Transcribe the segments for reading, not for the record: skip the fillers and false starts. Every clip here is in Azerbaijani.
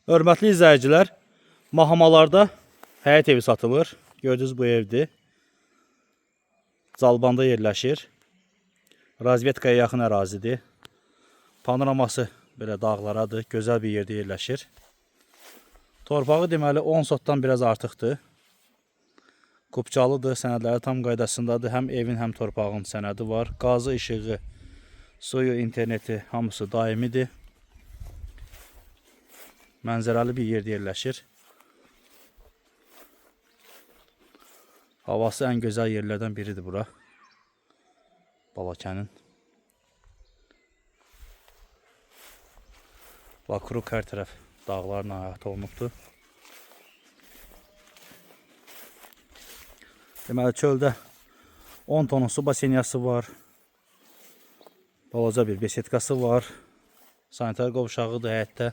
Hörmətli izləyicilər, Mahamalarda həyət evi satılır. Gördüyünüz bu evdir. Zalbanda yerləşir. Razvetkaya yaxın ərazidir. Panoraması belə dağlaradır. Gözəl bir yerdə yerləşir. Torpağı deməli 10 sotdan biraz artıqdır. Qupcalıdır, sənədləri tam qaydasındadır. Həm evin, həm torpağın sənədi var. Qazı, işığı, suyu, interneti hamısı daimidir. Mənzərəli bir yerdə yerləşir. Havası ən gözəl yerlərdən biridir bura. Balakənin. Vakruk hər tərəf dağlarla əhatə olunubdur. Deməli çöldə 10 tonun su basenyası var. Balaca bir besetkası var. Sanitar qovşağıdır həyətdə.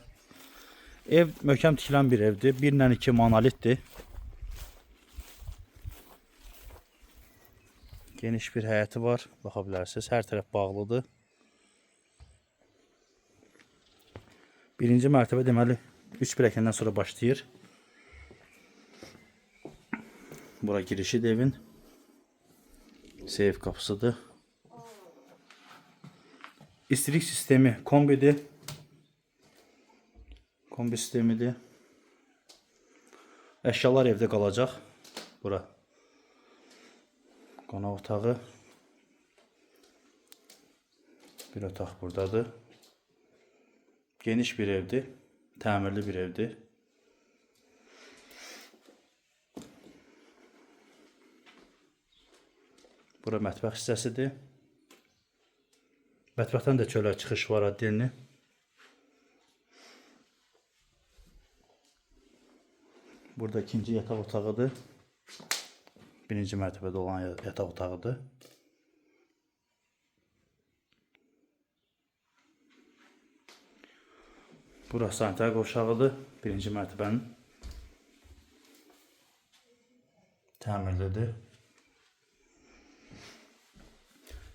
Ev möhkəm tikilən bir evdir. 1-2 monolitdir. Geniş bir həyəti var. Baxa bilərsiniz. Hər tərəf bağlıdır. Birinci mərtəbə deməli 3 pilləkəndən sonra başlayır. Bura girişidir evin. Seyf qapısıdır. İstilik sistemi kombidir. Kombi sistemidir. Əşyalar evdə qalacaq. Bura qonaq otağı. Bir otaq buradadır. Geniş bir evdir. Təmirli bir evdir. Bura mətbəx hissəsidir. Mətbəxdən də çölə çıxış var addelini. Burada ikinci yataq otağıdır. Birinci mərtəbədə olan yataq otağıdır. Burası sanitar qovşağıdır. Birinci mərtəbənin. Təmirlidir.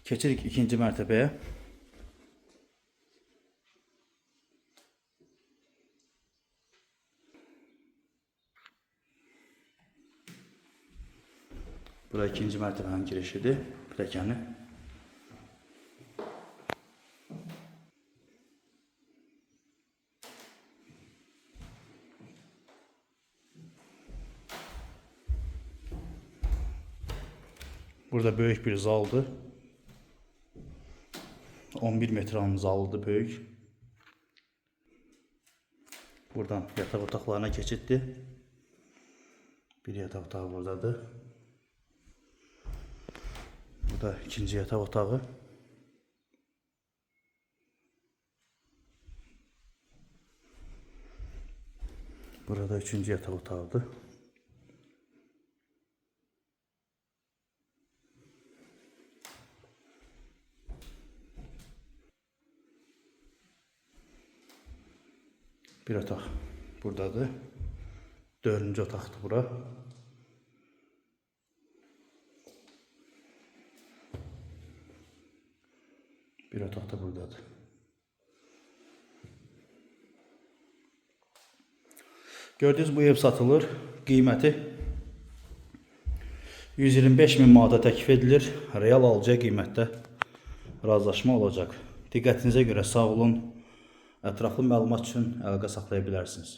Keçirik ikinci mərtəbəyə. Bura ikinci mərtəbənin girişidir. Pilləkəni. Burada böyük bir zaldır. 11 metranın zalıdır böyük. Buradan yataq otaqlarına keçiddir. Bir yataq otağı buradadır. Burada ikinci yataq otağı. Burada üçüncü yataq otağıdır. Bir otaq buradadır. Dördüncü otaqdır bura. Bir otaq da buradadır. Gördüğünüz bu ev satılır. Qiyməti 125 min manata təklif edilir. Real alıcıya qiymətdə razılaşma olacaq. Diqqətinizə görə sağ olun. Ətraflı məlumat üçün əlaqə saxlaya bilərsiniz.